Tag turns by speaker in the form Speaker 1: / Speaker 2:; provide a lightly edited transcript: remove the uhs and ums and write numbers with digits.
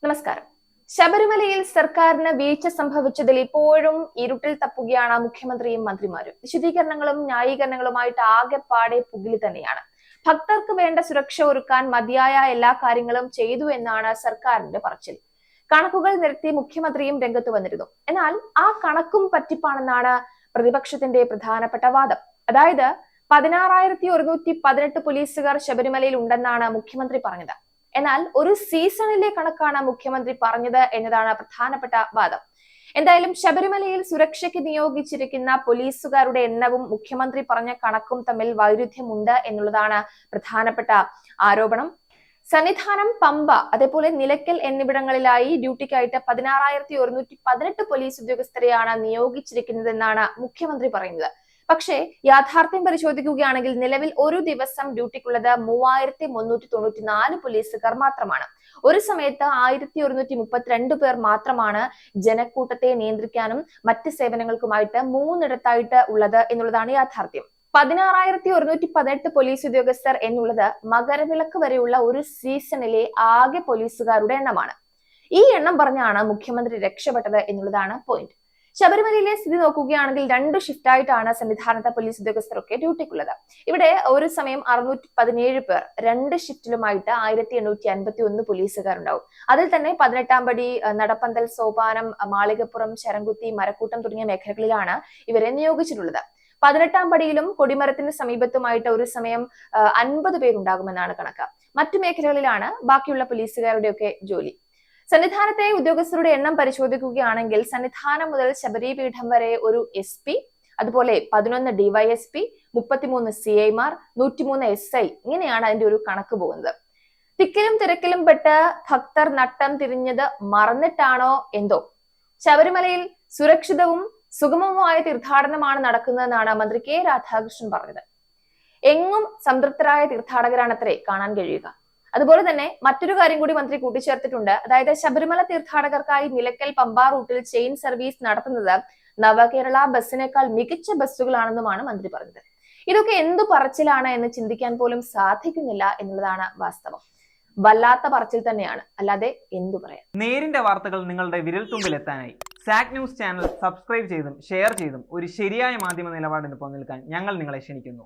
Speaker 1: നമസ്കാരം. ശബരിമലയിൽ സർക്കാരിന് വീഴ്ച സംഭവിച്ചതിൽ ഇപ്പോഴും ഇരുട്ടിൽ തപ്പുകയാണ് മുഖ്യമന്ത്രിയും മന്ത്രിമാരും. വിശദീകരണങ്ങളും ന്യായീകരണങ്ങളുമായിട്ട് ആകെപ്പാടെ പുകില് തന്നെയാണ്. ഭക്തർക്ക് വേണ്ട സുരക്ഷ ഒരുക്കാൻ മതിയായ എല്ലാ കാര്യങ്ങളും ചെയ്തു എന്നാണ് സർക്കാരിന്റെ പറച്ചിൽ. കണക്കുകൾ നിരത്തി മുഖ്യമന്ത്രിയും രംഗത്ത് വന്നിരുന്നു. എന്നാൽ ആ കണക്കും പറ്റിപ്പാണെന്നാണ് പ്രതിപക്ഷത്തിന്റെ പ്രധാനപ്പെട്ട വാദം. അതായത് 16,118 പോലീസുകാർ ശബരിമലയിൽ ഉണ്ടെന്നാണ് മുഖ്യമന്ത്രി പറഞ്ഞത്. എന്നാൽ ഒരു സീസണിലെ കണക്കാണ് മുഖ്യമന്ത്രി പറഞ്ഞത് എന്നതാണ് പ്രധാനപ്പെട്ട വാദം. എന്തായാലും ശബരിമലയിൽ സുരക്ഷയ്ക്ക് നിയോഗിച്ചിരിക്കുന്ന പോലീസുകാരുടെ എണ്ണവും മുഖ്യമന്ത്രി പറഞ്ഞ കണക്കും തമ്മിൽ വൈരുദ്ധ്യമുണ്ട് എന്നുള്ളതാണ് പ്രധാനപ്പെട്ട ആരോപണം. സന്നിധാനം, പമ്പ, അതേപോലെ നിലയ്ക്കൽ എന്നിവിടങ്ങളിലായി ഡ്യൂട്ടിക്കായിട്ട് 16,118 പോലീസ് ഉദ്യോഗസ്ഥരെയാണ് നിയോഗിച്ചിരിക്കുന്നതെന്നാണ് മുഖ്യമന്ത്രി പറയുന്നത്. പക്ഷേ യാഥാർത്ഥ്യം പരിശോധിക്കുകയാണെങ്കിൽ നിലവിൽ ഒരു ദിവസം ഡ്യൂട്ടിക്കുള്ളത് 3,394 പോലീസുകാർ മാത്രമാണ്. ഒരു സമയത്ത് 1,132 പേർ മാത്രമാണ് ജനക്കൂട്ടത്തെ നിയന്ത്രിക്കാനും മറ്റ് സേവനങ്ങൾക്കുമായിട്ട് 3 ഉള്ളത് എന്നുള്ളതാണ് യാഥാർത്ഥ്യം. 16,118 പോലീസ് ഉദ്യോഗസ്ഥർ എന്നുള്ളത് മകരവിളക്ക് വരെയുള്ള ഒരു സീസണിലെ ആകെ പോലീസുകാരുടെ എണ്ണമാണ്. ഈ എണ്ണം പറഞ്ഞാണ് മുഖ്യമന്ത്രി രക്ഷപ്പെട്ടത് എന്നുള്ളതാണ് പോയിന്റ്. ശബരിമലയിലെ സ്ഥിതി നോക്കുകയാണെങ്കിൽ 2 ഷിഫ്റ്റായിട്ടാണ് സന്നിധാനത്തെ പോലീസ് ഉദ്യോഗസ്ഥരൊക്കെ ഡ്യൂട്ടിക്കുള്ളത്. ഇവിടെ ഒരു സമയം 617 പേർ, 2 ഷിഫ്റ്റിലുമായിട്ട് 1,851 പോലീസുകാരുണ്ടാവും. അതിൽ തന്നെ 18-ാം പടി, നടപ്പന്തൽ, സോപാനം, മാളികപ്പുറം, ശരംകുത്തി, മരക്കൂട്ടം തുടങ്ങിയ മേഖലകളിലാണ് ഇവരെ നിയോഗിച്ചിട്ടുള്ളത്. 18-ാം പടിയിലും കൊടിമരത്തിന് സമീപത്തുമായിട്ട് ഒരു സമയം 50 പേരുണ്ടാകുമെന്നാണ് കണക്ക്. മറ്റു മേഖലകളിലാണ് ബാക്കിയുള്ള പോലീസുകാരുടെയൊക്കെ ജോലി. സന്നിധാനത്തെ ഉദ്യോഗസ്ഥരുടെ എണ്ണം പരിശോധിക്കുകയാണെങ്കിൽ സന്നിധാനം മുതൽ ശബരിപീഠം വരെ ഒരു SP, അതുപോലെ 11 DYSP, 33 CIമാർ, 103 SI, ഇങ്ങനെയാണ് അതിന്റെ ഒരു കണക്ക് പോകുന്നത്. തിക്കിലും തിരക്കിലും പെട്ട് ഭക്തർ നട്ടം തിരിഞ്ഞത് മറന്നിട്ടാണോ എന്തോ ശബരിമലയിൽ സുരക്ഷിതവും സുഗമവുമായ തീർത്ഥാടനമാണ് നടക്കുന്നതെന്നാണ് മന്ത്രി K രാധാകൃഷ്ണൻ പറഞ്ഞത്. എങ്ങും സംതൃപ്തരായ തീർത്ഥാടകരാണത്രേ കാണാൻ കഴിയുക. അതുപോലെ തന്നെ മറ്റൊരു കാര്യം കൂടി മന്ത്രി കൂട്ടിച്ചേർത്തിട്ടുണ്ട്. അതായത് ശബരിമല തീർത്ഥാടകർക്കായി നിലയ്ക്കൽ, പമ്പ റൂട്ടിൽ ചെയിൻ സർവീസ് നടത്തുന്നത് നവകേരള ബസ്സിനേക്കാൾ മികച്ച ബസ്സുകളാണെന്നുമാണ് മന്ത്രി പറഞ്ഞത്. ഇതൊക്കെ എന്തു പറച്ചിലാണ് എന്ന് ചിന്തിക്കാൻ പോലും സാധിക്കുന്നില്ല എന്നുള്ളതാണ് വാസ്തവം. വല്ലാത്ത പറച്ചിൽ തന്നെയാണ്, അല്ലാതെ എന്തു പറയാം.
Speaker 2: നേരിന്റെ വാർത്തകൾ നിങ്ങളുടെ വിരൽത്തുമ്പിൽ എത്താനായി സാക് ന്യൂസ് ചാനൽ സബ്സ്ക്രൈബ് ചെയ്തും ഷെയർ ചെയ്തും ഒരു ശരിയായ മാധ്യമ നിലപാടിന് പോകാൻ ഞങ്ങൾ നിങ്ങളെ ക്ഷണിക്കുന്നു.